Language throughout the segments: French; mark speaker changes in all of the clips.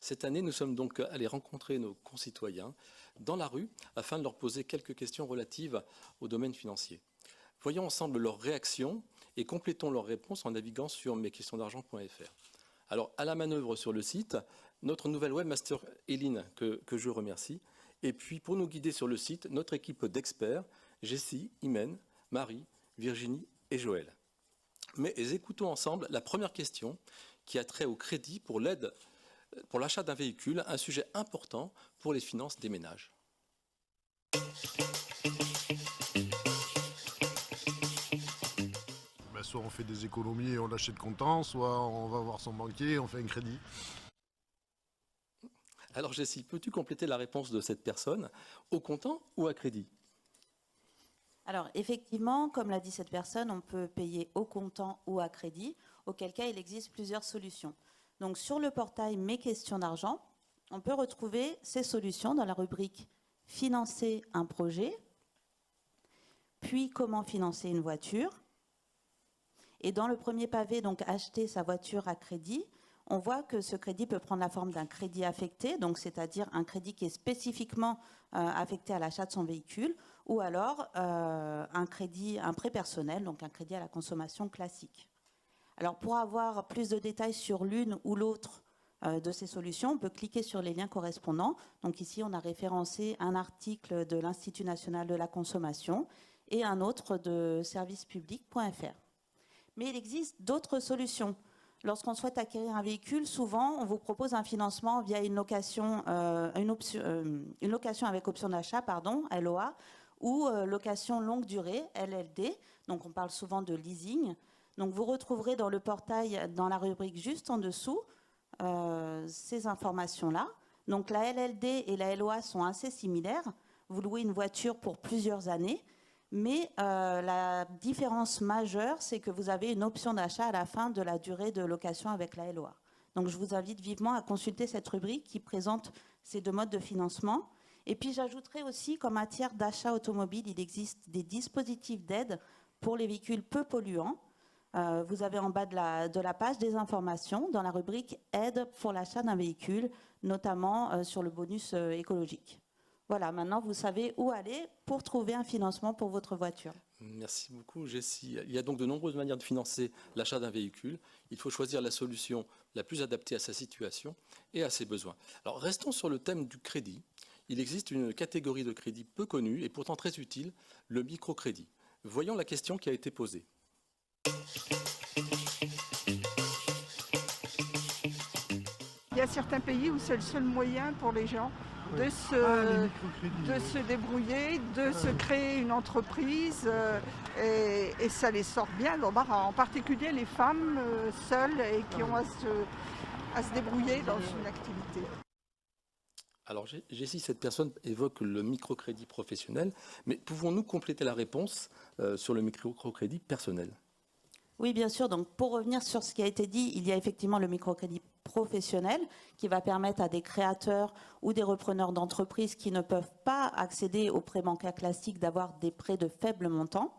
Speaker 1: Cette année, nous sommes donc allés rencontrer nos concitoyens dans la rue afin de leur poser quelques questions relatives au domaine financier. Voyons ensemble leurs réactions et complétons leurs réponses en naviguant sur mesquestionsdargent.fr. Alors, à la manœuvre sur le site, notre nouvelle webmaster Éline, que je remercie. Et puis, pour nous guider sur le site, notre équipe d'experts, Jessie, Imen, Marie, Virginie et Joël. Mais écoutons ensemble la première question qui a trait au crédit pour l'aide pour l'achat d'un véhicule, un sujet important pour les finances des ménages.
Speaker 2: Soit on fait des économies et on l'achète comptant, soit on va voir son banquier et on fait un crédit.
Speaker 1: Alors Jessie, peux-tu compléter la réponse de cette personne, au comptant ou à crédit?
Speaker 3: Alors effectivement, comme l'a dit cette personne, on peut payer au comptant ou à crédit, auquel cas il existe plusieurs solutions. Donc sur le portail Mes questions d'argent, on peut retrouver ces solutions dans la rubrique « Financer un projet », puis « Comment financer une voiture ». Et dans le premier pavé, donc « Acheter sa voiture à crédit », on voit que ce crédit peut prendre la forme d'un crédit affecté, donc c'est-à-dire un crédit qui est spécifiquement affecté à l'achat de son véhicule, ou alors un prêt personnel, donc un crédit à la consommation classique. Alors pour avoir plus de détails sur l'une ou l'autre de ces solutions, on peut cliquer sur les liens correspondants. Donc ici, on a référencé un article de l'Institut national de la consommation et un autre de servicepublic.fr. Mais il existe d'autres solutions. Lorsqu'on souhaite acquérir un véhicule, souvent, on vous propose un financement via une location avec option d'achat, LOA, ou location longue durée, LLD. Donc, on parle souvent de leasing. Donc, vous retrouverez dans le portail, dans la rubrique juste en dessous, ces informations-là. Donc, la LLD et la LOA sont assez similaires. Vous louez une voiture pour plusieurs années. Mais la différence majeure, c'est que vous avez une option d'achat à la fin de la durée de location avec la LOA. Donc je vous invite vivement à consulter cette rubrique qui présente ces deux modes de financement. Et puis j'ajouterai aussi qu'en matière d'achat automobile, il existe des dispositifs d'aide pour les véhicules peu polluants. Vous avez en bas de la page des informations dans la rubrique « Aide pour l'achat d'un véhicule », notamment sur le bonus écologique. Voilà, maintenant vous savez où aller pour trouver un financement pour votre voiture.
Speaker 1: Merci beaucoup Jessie. Il y a donc de nombreuses manières de financer l'achat d'un véhicule. Il faut choisir la solution la plus adaptée à sa situation et à ses besoins. Alors restons sur le thème du crédit. Il existe une catégorie de crédit peu connue et pourtant très utile, le microcrédit. Voyons la question qui a été posée.
Speaker 4: Il y a certains pays où c'est le seul moyen pour les gens de se débrouiller, de se créer une entreprise et ça les sort bien l'embarras. En particulier les femmes seules et qui ont à se débrouiller dans une activité.
Speaker 1: Alors Jessie, cette personne évoque le microcrédit professionnel, mais pouvons-nous compléter la réponse sur le microcrédit personnel?
Speaker 3: Oui, bien sûr. Donc, pour revenir sur ce qui a été dit, il y a effectivement le microcrédit professionnel qui va permettre à des créateurs ou des repreneurs d'entreprises qui ne peuvent pas accéder aux prêts bancaires classiques d'avoir des prêts de faible montant.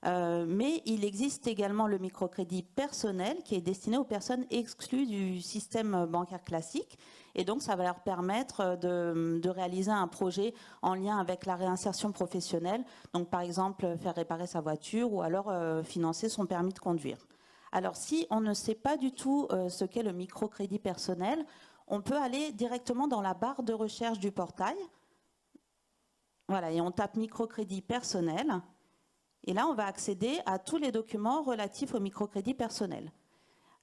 Speaker 3: Mais il existe également le microcrédit personnel qui est destiné aux personnes exclues du système bancaire classique. Et donc, ça va leur permettre de réaliser un projet en lien avec la réinsertion professionnelle. Donc, par exemple, faire réparer sa voiture ou alors financer son permis de conduire. Alors, si on ne sait pas du tout ce qu'est le microcrédit personnel, on peut aller directement dans la barre de recherche du portail. Voilà, et on tape microcrédit personnel. Et là, on va accéder à tous les documents relatifs au microcrédit personnel.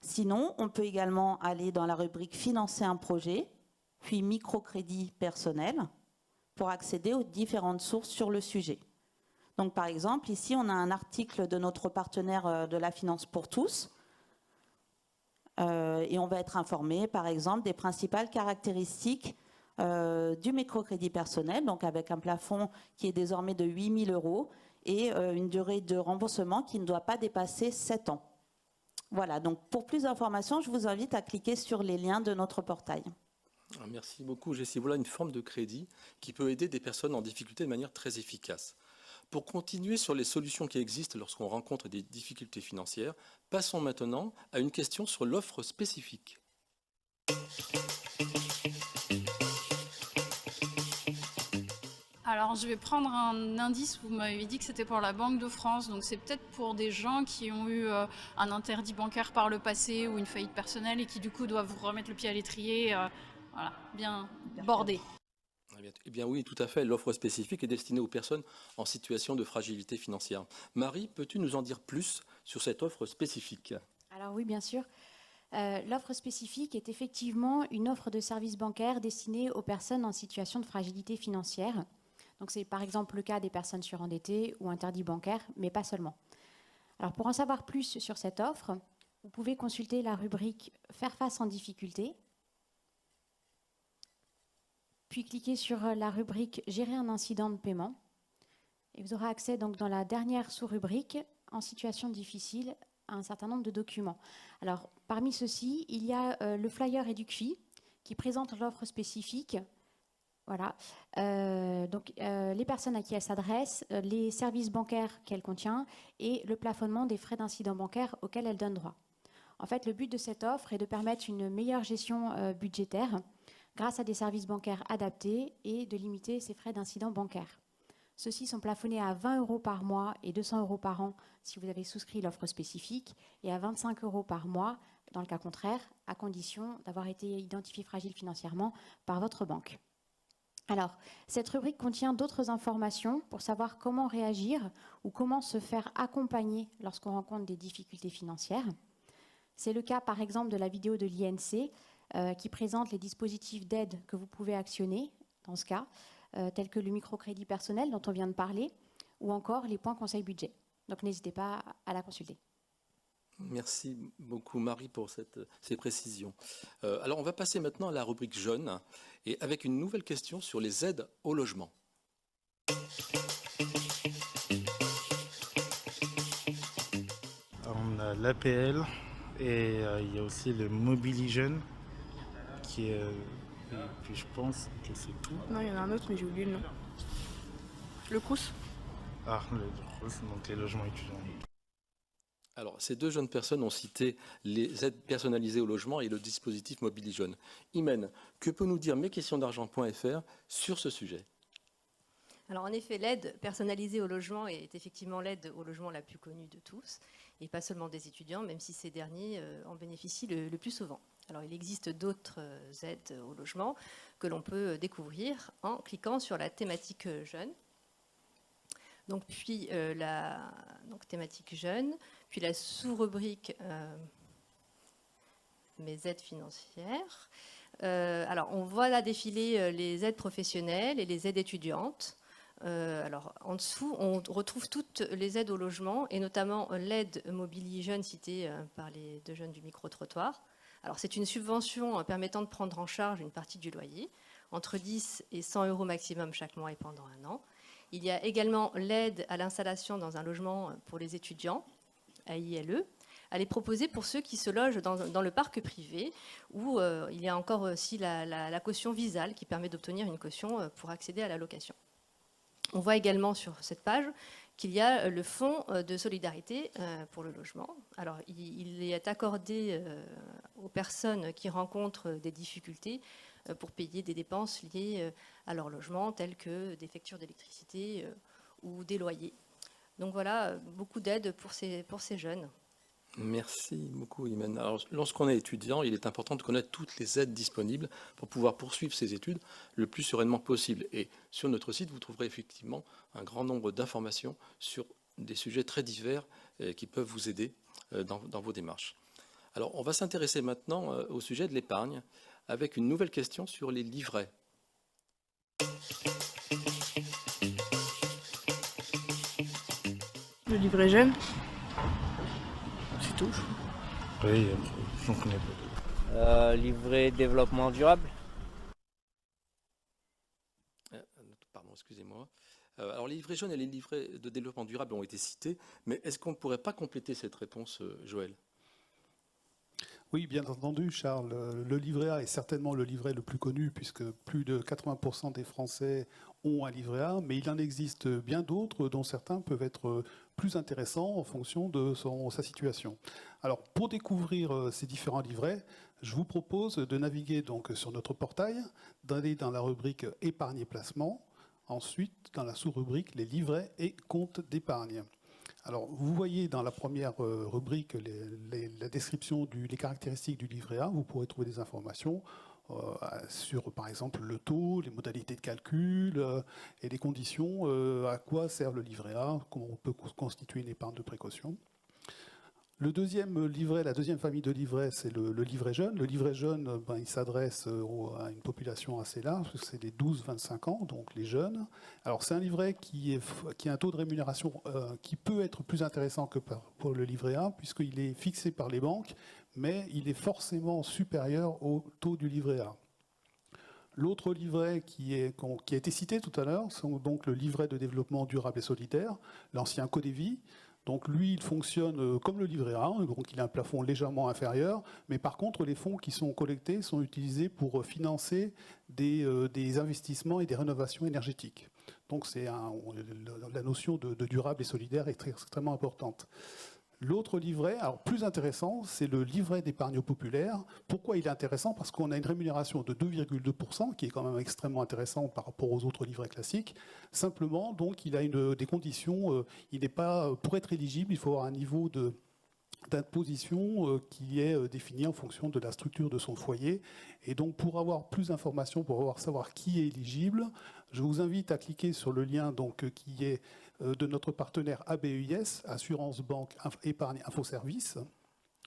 Speaker 3: Sinon, on peut également aller dans la rubrique « Financer un projet », puis « Microcrédit personnel » pour accéder aux différentes sources sur le sujet. Donc, par exemple, ici, on a un article de notre partenaire de la Finance pour tous et on va être informé, par exemple, des principales caractéristiques du microcrédit personnel, donc avec un plafond qui est désormais de 8 000 € et une durée de remboursement qui ne doit pas dépasser 7 ans. Voilà, donc pour plus d'informations, je vous invite à cliquer sur les liens de notre portail.
Speaker 1: Merci beaucoup Jessie. Voilà une forme de crédit qui peut aider des personnes en difficulté de manière très efficace. Pour continuer sur les solutions qui existent lorsqu'on rencontre des difficultés financières, passons maintenant à une question sur l'offre spécifique.
Speaker 5: Alors, je vais prendre un indice. Vous m'avez dit que c'était pour la Banque de France. Donc, c'est peut-être pour des gens qui ont eu un interdit bancaire par le passé ou une faillite personnelle et qui, du coup, doivent remettre le pied à l'étrier, voilà, bien bordé.
Speaker 1: Eh bien oui, tout à fait. L'offre spécifique est destinée aux personnes en situation de fragilité financière. Marie, peux-tu nous en dire plus sur cette offre spécifique?
Speaker 6: Alors oui, bien sûr. L'offre spécifique est effectivement une offre de services bancaires destinée aux personnes en situation de fragilité financière. Donc c'est par exemple le cas des personnes surendettées ou interdites bancaires, mais pas seulement. Alors pour en savoir plus sur cette offre, vous pouvez consulter la rubrique « Faire face en difficulté », puis cliquez sur la rubrique « Gérer un incident de paiement » et vous aurez accès donc dans la dernière sous-rubrique « En situation difficile » à un certain nombre de documents. Alors, parmi ceux-ci, il y a le flyer EducFi qui présente l'offre spécifique. Voilà. Les personnes à qui elle s'adresse, les services bancaires qu'elle contient et le plafonnement des frais d'incident bancaire auxquels elle donne droit. En fait, le but de cette offre est de permettre une meilleure gestion budgétaire grâce à des services bancaires adaptés et de limiter ces frais d'incident bancaire. Ceux-ci sont plafonnés à 20 € par mois et 200 € par an si vous avez souscrit l'offre spécifique et à 25 € par mois dans le cas contraire, à condition d'avoir été identifié fragile financièrement par votre banque. Alors, cette rubrique contient d'autres informations pour savoir comment réagir ou comment se faire accompagner lorsqu'on rencontre des difficultés financières. C'est le cas, par exemple, de la vidéo de l'INC qui présente les dispositifs d'aide que vous pouvez actionner dans ce cas, tels que le microcrédit personnel dont on vient de parler, ou encore les points conseil budget. Donc n'hésitez pas à la consulter.
Speaker 1: Merci beaucoup Marie pour ces précisions. Alors on va passer maintenant à la rubrique jeunes et avec une nouvelle question sur les aides au logement.
Speaker 7: On a l'APL et il y a aussi le Mobili Jeune qui est... et puis je pense que c'est tout.
Speaker 8: Non, il y en a un autre, mais j'ai oublié le nom. Le Crous.
Speaker 7: Ah, le Crous, donc les logements étudiants.
Speaker 1: Alors, ces deux jeunes personnes ont cité les aides personnalisées au logement et le dispositif Mobili Jeune. Imen, que peut nous dire mesquestiondargent.fr sur ce sujet?
Speaker 9: Alors en effet, l'aide personnalisée au logement est effectivement l'aide au logement la plus connue de tous, et pas seulement des étudiants, même si ces derniers en bénéficient le plus souvent. Alors il existe d'autres aides au logement que l'on peut découvrir en cliquant sur la thématique jeune. Donc puis la thématique jeune, puis la sous-rubrique mes aides financières. Alors on voit là défiler les aides professionnelles et les aides étudiantes. Alors en dessous, on retrouve toutes les aides au logement et notamment l'aide Mobili Jeune citée par les deux jeunes du micro-trottoir. Alors c'est une subvention permettant de prendre en charge une partie du loyer, entre 10 et 100 € maximum chaque mois et pendant un an. Il y a également l'aide à l'installation dans un logement pour les étudiants, AILE. Elle est proposée pour ceux qui se logent dans le parc privé, où il y a encore aussi la caution Visale qui permet d'obtenir une caution pour accéder à la location. On voit également sur cette page qu'il y a le fonds de solidarité pour le logement. Alors, il est accordé aux personnes qui rencontrent des difficultés pour payer des dépenses liées à leur logement, telles que des factures d'électricité ou des loyers. Donc voilà, beaucoup d'aides pour ces jeunes.
Speaker 1: Merci beaucoup, Imen. Alors, lorsqu'on est étudiant, il est important de connaître toutes les aides disponibles pour pouvoir poursuivre ses études le plus sereinement possible. Et sur notre site, vous trouverez effectivement un grand nombre d'informations sur des sujets très divers qui peuvent vous aider dans vos démarches. Alors, on va s'intéresser maintenant au sujet de l'épargne avec une nouvelle question sur les livrets.
Speaker 8: Le livret jeune. C'est tout.
Speaker 7: Oui, j'en connais pas.
Speaker 10: Livret développement durable.
Speaker 1: Pardon, excusez-moi. Alors les livrets jaunes et les livrets de développement durable ont été cités, mais est-ce qu'on ne pourrait pas compléter cette réponse, Joël?
Speaker 11: Oui, bien entendu, Charles. Le livret A est certainement le livret le plus connu, puisque plus de 80% des Français ont un livret A, mais il en existe bien d'autres, dont certains peuvent être plus intéressants en fonction de sa situation. Alors, pour découvrir ces différents livrets, je vous propose de naviguer donc sur notre portail, d'aller dans la rubrique épargne et placement. Ensuite, dans la sous-rubrique, les livrets et comptes d'épargne. Alors, vous voyez dans la première rubrique la description les caractéristiques du livret A. Vous pourrez trouver des informations sur, par exemple, le taux, les modalités de calcul et les conditions, à quoi sert le livret A, comment on peut constituer une épargne de précaution. Le deuxième livret, la deuxième famille de livrets, c'est le livret jeune. Le livret jeune, il s'adresse à une population assez large, c'est les 12-25 ans, donc les jeunes. Alors c'est un livret qui a un taux de rémunération qui peut être plus intéressant que pour le livret A, puisqu'il est fixé par les banques, mais il est forcément supérieur au taux du livret A. L'autre livret qui a été cité tout à l'heure, c'est donc le livret de développement durable et solidaire, l'ancien Codévi. Donc lui, il fonctionne comme le livret A, donc il a un plafond légèrement inférieur, mais par contre, les fonds qui sont collectés sont utilisés pour financer des investissements et des rénovations énergétiques. Donc la notion de durable et solidaire est extrêmement importante. L'autre livret, alors plus intéressant, c'est le livret d'épargne populaire. Pourquoi il est intéressant? Parce qu'on a une rémunération de 2,2%, qui est quand même extrêmement intéressant par rapport aux autres livrets classiques. Simplement, donc, il a des conditions. Il n'est pas, pour être éligible, il faut avoir un niveau d'imposition qui est défini en fonction de la structure de son foyer. Et donc, pour avoir plus d'informations, pour savoir qui est éligible, je vous invite à cliquer sur le lien qui est de notre partenaire ABEIS, Assurance Banque Épargne Info Service.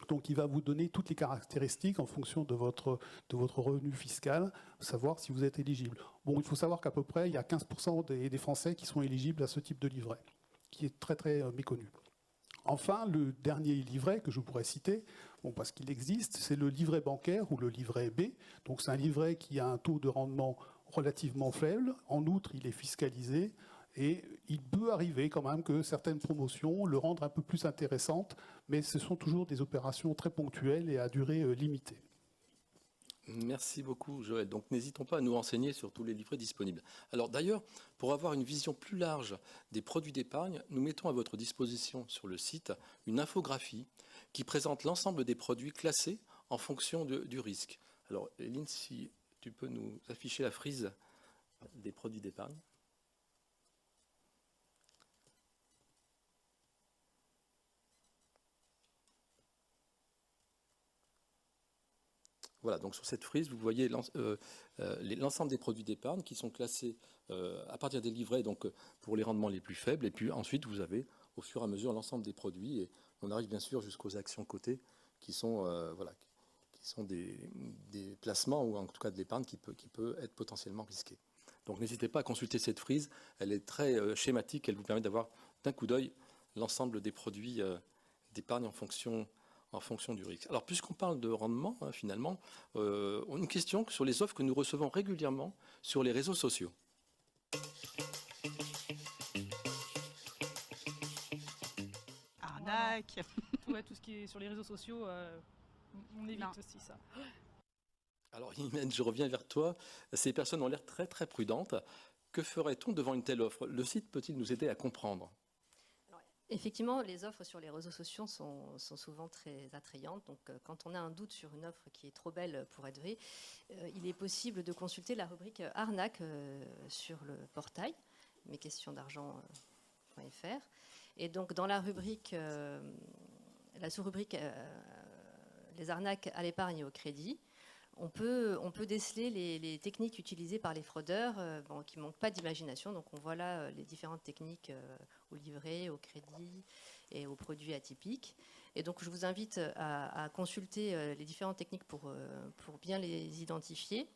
Speaker 11: Donc, il va vous donner toutes les caractéristiques en fonction de votre revenu fiscal, savoir si vous êtes éligible. Bon, il faut savoir qu'à peu près, il y a 15% des Français qui sont éligibles à ce type de livret, qui est très, très méconnu. Enfin, le dernier livret que je pourrais citer, parce qu'il existe, c'est le livret bancaire ou le livret B. Donc, c'est un livret qui a un taux de rendement relativement faible. En outre, il est fiscalisé. Et il peut arriver quand même que certaines promotions le rendent un peu plus intéressante, mais ce sont toujours des opérations très ponctuelles et à durée limitée.
Speaker 1: Merci beaucoup, Joël. Donc, n'hésitons pas à nous renseigner sur tous les livrets disponibles. Alors, d'ailleurs, pour avoir une vision plus large des produits d'épargne, nous mettons à votre disposition sur le site une infographie qui présente l'ensemble des produits classés en fonction du risque. Alors, Eline, si tu peux nous afficher la frise des produits d'épargne. Voilà, donc sur cette frise, vous voyez l'ensemble des produits d'épargne qui sont classés à partir des livrets donc, pour les rendements les plus faibles. Et puis ensuite, vous avez au fur et à mesure l'ensemble des produits. Et on arrive bien sûr jusqu'aux actions cotées qui sont, des placements ou en tout cas de l'épargne qui peut être potentiellement risquée. Donc n'hésitez pas à consulter cette frise. Elle est très schématique. Elle vous permet d'avoir d'un coup d'œil l'ensemble des produits d'épargne en fonction du risque. Alors, puisqu'on parle de rendement, finalement, une question sur les offres que nous recevons régulièrement sur les réseaux sociaux.
Speaker 12: Arnaque. Ouais, tout ce qui est sur les réseaux sociaux, on évite aussi ça.
Speaker 1: Alors, Imen, je reviens vers toi. Ces personnes ont l'air très, très prudentes. Que ferait-on devant une telle offre? Le site peut-il nous aider à comprendre?
Speaker 9: Effectivement, les offres sur les réseaux sociaux sont souvent très attrayantes. Donc, quand on a un doute sur une offre qui est trop belle pour être vraie, il est possible de consulter la rubrique arnaque sur le portail mesquestionsdargent.fr. Et donc, dans la rubrique, la sous-rubrique les arnaques à l'épargne et au crédit, on peut déceler les techniques utilisées par les fraudeurs qui ne manquent pas d'imagination. Donc on voit là les différentes techniques au livret, au crédit et aux produits atypiques. Et donc je vous invite à consulter les différentes techniques pour bien les identifier.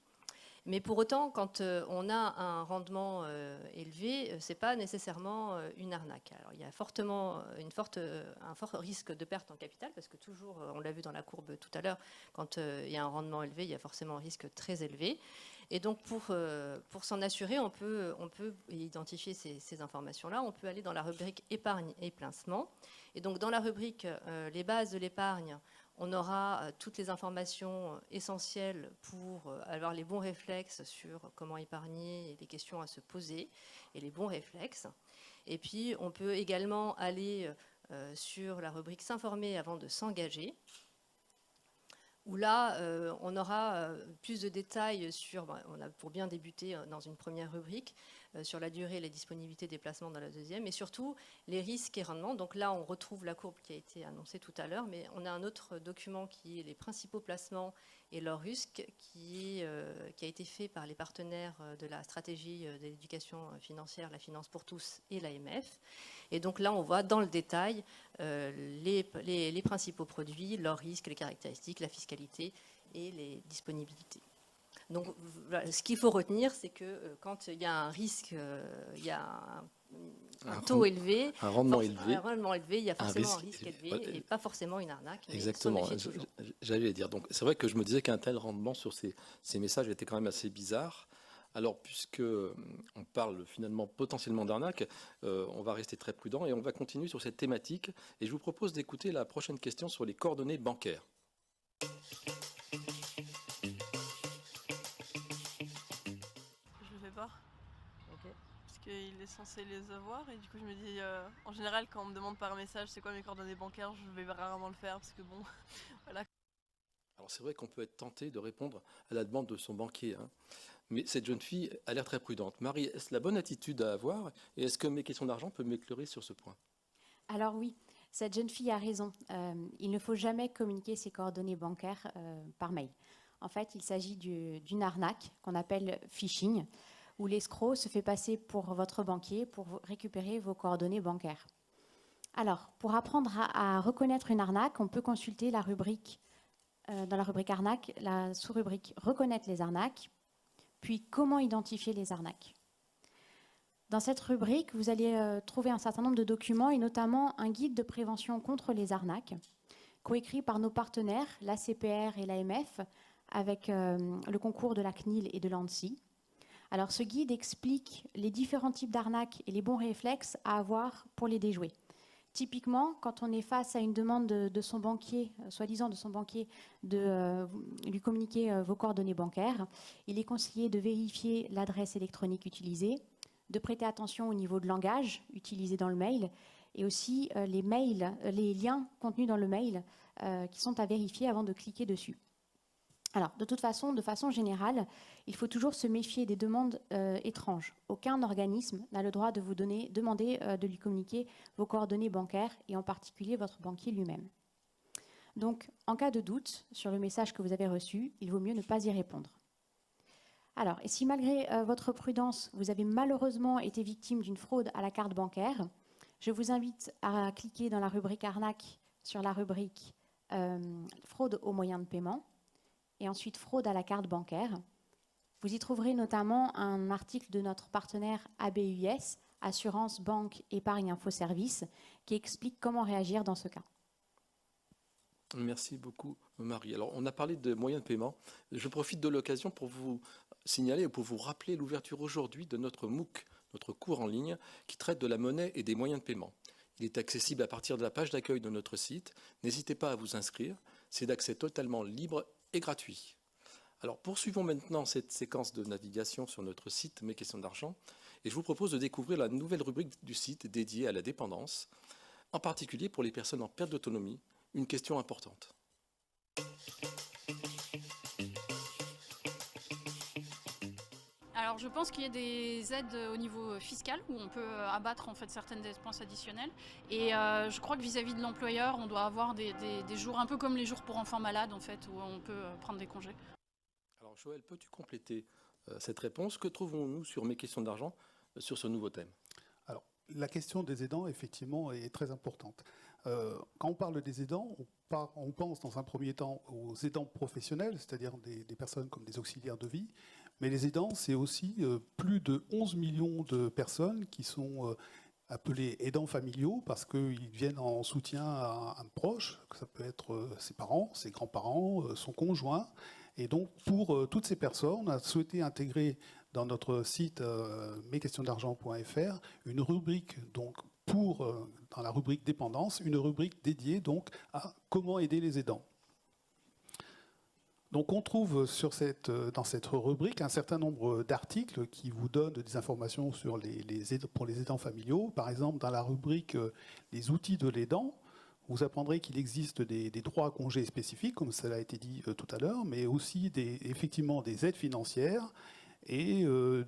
Speaker 9: Mais pour autant, quand on a un rendement élevé, ce n'est pas nécessairement une arnaque. Alors, il y a un fort risque de perte en capital, parce que toujours, on l'a vu dans la courbe tout à l'heure, quand il y a un rendement élevé, il y a forcément un risque très élevé. Et donc, pour s'en assurer, on peut identifier ces informations-là. On peut aller dans la rubrique épargne et placement. Et donc, dans la rubrique les bases de l'épargne, on aura toutes les informations essentielles pour avoir les bons réflexes sur comment épargner et les questions à se poser et les bons réflexes. Et puis, on peut également aller sur la rubrique s'informer avant de s'engager, où là, on aura plus de détails sur, pour bien débuter dans une première rubrique, sur la durée et la disponibilité des placements dans la deuxième, et surtout les risques et rendements. Donc là, on retrouve la courbe qui a été annoncée tout à l'heure, mais on a un autre document qui est les principaux placements et leurs risques, qui a été fait par les partenaires de la stratégie de l'éducation financière, la finance pour tous et l'AMF. Et donc là, on voit dans le détail les principaux produits, leurs risques, les caractéristiques, la fiscalité et les disponibilités. Donc, voilà, ce qu'il faut retenir, c'est que quand il y a un risque, il y a un taux élevé,
Speaker 1: un rendement élevé,
Speaker 9: il y a forcément un risque élevé et pas forcément une arnaque.
Speaker 1: Exactement, j'allais dire. Donc, c'est vrai que je me disais qu'un tel rendement sur ces messages était quand même assez bizarre. Alors, puisque on parle finalement potentiellement d'arnaque, on va rester très prudent et on va continuer sur cette thématique. Et je vous propose d'écouter la prochaine question sur les coordonnées bancaires.
Speaker 13: Parce qu'il est censé les avoir et du coup je me dis en général quand on me demande par message c'est quoi mes coordonnées bancaires, je vais rarement le faire parce que bon voilà.
Speaker 1: Alors c'est vrai qu'on peut être tenté de répondre à la demande de son banquier, hein. Mais cette jeune fille a l'air très prudente. Marie, est-ce la bonne attitude à avoir et est-ce que mes questions d'argent peuvent m'éclairer sur ce point?
Speaker 6: Alors oui, cette jeune fille a raison. Il ne faut jamais communiquer ses coordonnées bancaires par mail. En fait, il s'agit d'une arnaque qu'on appelle phishing, où l'escroc se fait passer pour votre banquier pour récupérer vos coordonnées bancaires. Alors, pour apprendre à reconnaître une arnaque, on peut consulter la rubrique, dans la rubrique arnaque, la sous-rubrique reconnaître les arnaques, puis comment identifier les arnaques. Dans cette rubrique, vous allez trouver un certain nombre de documents et notamment un guide de prévention contre les arnaques, coécrit par nos partenaires, l'ACPR et l'AMF, avec le concours de la CNIL et de l'ANSSI. Alors, ce guide explique les différents types d'arnaques et les bons réflexes à avoir pour les déjouer. Typiquement, quand on est face à une demande de son banquier, soi-disant de son banquier, de lui communiquer vos coordonnées bancaires, il est conseillé de vérifier l'adresse électronique utilisée, de prêter attention au niveau de langage utilisé dans le mail et aussi les liens contenus dans le mail qui sont à vérifier avant de cliquer dessus. Alors, de toute façon, de façon générale, il faut toujours se méfier des demandes étranges. Aucun organisme n'a le droit de vous demander de lui communiquer vos coordonnées bancaires et en particulier votre banquier lui-même. Donc, en cas de doute sur le message que vous avez reçu, il vaut mieux ne pas y répondre. Alors, et si malgré votre prudence, vous avez malheureusement été victime d'une fraude à la carte bancaire, je vous invite à cliquer dans la rubrique arnaque sur la rubrique fraude aux moyens de paiement et ensuite fraude à la carte bancaire. Vous y trouverez notamment un article de notre partenaire ABUS, Assurance Banque Épargne Info Service, qui explique comment réagir dans ce cas.
Speaker 1: Merci beaucoup, Marie. Alors, on a parlé de moyens de paiement. Je profite de l'occasion pour vous signaler, pour vous rappeler l'ouverture aujourd'hui de notre MOOC, notre cours en ligne, qui traite de la monnaie et des moyens de paiement. Il est accessible à partir de la page d'accueil de notre site. N'hésitez pas à vous inscrire. C'est d'accès totalement libre et gratuit. Alors, poursuivons maintenant cette séquence de navigation sur notre site Mes questions d'argent et je vous propose de découvrir la nouvelle rubrique du site dédiée à la dépendance, en particulier pour les personnes en perte d'autonomie, une question importante.
Speaker 5: Alors je pense qu'il y a des aides au niveau fiscal où on peut abattre en fait certaines dépenses additionnelles et je crois que vis-à-vis de l'employeur on doit avoir des jours un peu comme les jours pour enfants malades en fait où on peut prendre des congés.
Speaker 1: Alors Joël, peux-tu compléter cette réponse? Que trouvons-nous sur Mes questions d'argent sur ce nouveau thème?
Speaker 11: Alors la question des aidants effectivement est très importante. Quand on parle des aidants, on pense dans un premier temps aux aidants professionnels, c'est-à-dire des personnes comme des auxiliaires de vie. Mais les aidants, c'est aussi plus de 11 millions de personnes qui sont appelés aidants familiaux parce qu'ils viennent en soutien à un proche, que ça peut être ses parents, ses grands-parents, son conjoint. Et donc, pour toutes ces personnes, on a souhaité intégrer dans notre site mesquestionsdargent.fr une rubrique, donc, dans la rubrique dépendance, une rubrique dédiée donc, à comment aider les aidants. Donc on trouve dans cette rubrique un certain nombre d'articles qui vous donnent des informations sur pour les aidants familiaux. Par exemple, dans la rubrique « Les outils de l'aidant », vous apprendrez qu'il existe des droits à congés spécifiques, comme cela a été dit tout à l'heure, mais aussi effectivement des aides financières Et on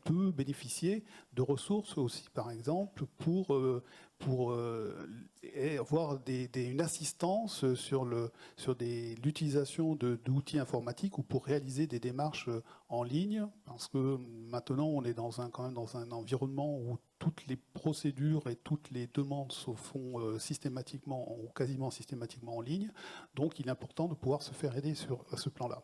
Speaker 11: peut bénéficier de ressources aussi, par exemple, pour avoir une assistance sur l'utilisation d'outils informatiques ou pour réaliser des démarches en ligne, parce que maintenant on est quand même dans un environnement où toutes les procédures et toutes les demandes se font systématiquement ou quasiment systématiquement en ligne, donc il est important de pouvoir se faire aider à ce plan-là.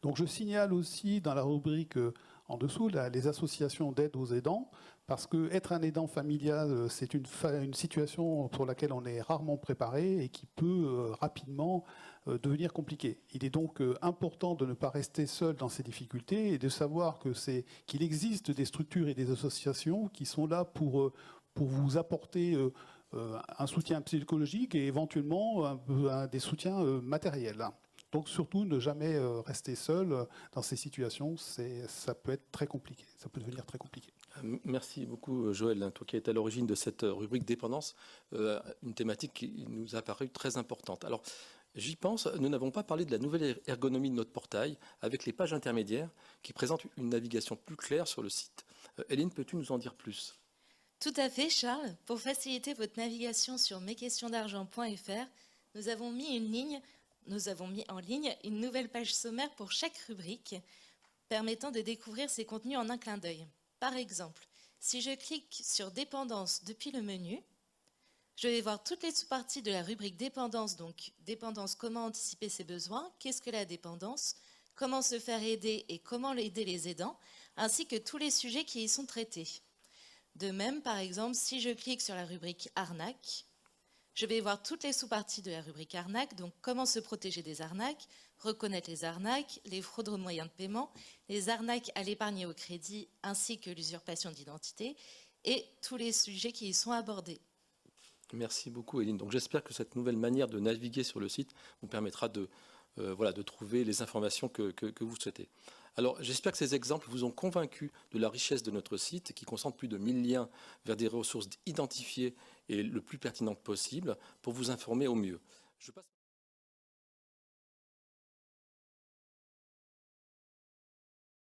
Speaker 11: Donc je signale aussi dans la rubrique en dessous les associations d'aide aux aidants, parce que être un aidant familial, c'est une situation pour laquelle on est rarement préparé et qui peut rapidement devenir compliquée. Il est donc important de ne pas rester seul dans ces difficultés et de savoir qu'il existe des structures et des associations qui sont là pour vous apporter un soutien psychologique et éventuellement des soutiens matériels. Donc surtout, ne jamais rester seul dans ces situations, ça peut être très compliqué, ça peut devenir très compliqué.
Speaker 1: Merci beaucoup Joël, toi qui es à l'origine de cette rubrique dépendance, une thématique qui nous a paru très importante. Alors j'y pense, nous n'avons pas parlé de la nouvelle ergonomie de notre portail avec les pages intermédiaires qui présentent une navigation plus claire sur le site. Hélène, peux-tu nous en dire plus ?
Speaker 14: Tout à fait Charles, pour faciliter votre navigation sur mesquestionsdargent.fr, nous avons mis en ligne une nouvelle page sommaire pour chaque rubrique, permettant de découvrir ces contenus en un clin d'œil. Par exemple, si je clique sur Dépendance depuis le menu, je vais voir toutes les sous-parties de la rubrique Dépendance, donc Dépendance, comment anticiper ses besoins, qu'est-ce que la dépendance, comment se faire aider et comment aider les aidants, ainsi que tous les sujets qui y sont traités. De même, par exemple, si je clique sur la rubrique Arnaque, je vais voir toutes les sous-parties de la rubrique arnaque, donc comment se protéger des arnaques, reconnaître les arnaques, les fraudes aux moyens de paiement, les arnaques à l'épargne et au crédit, ainsi que l'usurpation d'identité, et tous les sujets qui y sont abordés.
Speaker 1: Merci beaucoup Hélène. Donc j'espère que cette nouvelle manière de naviguer sur le site vous permettra de trouver les informations que vous souhaitez. Alors j'espère que ces exemples vous ont convaincu de la richesse de notre site qui concentre plus de 1000 liens vers des ressources identifiées et le plus pertinentes possible pour vous informer au mieux.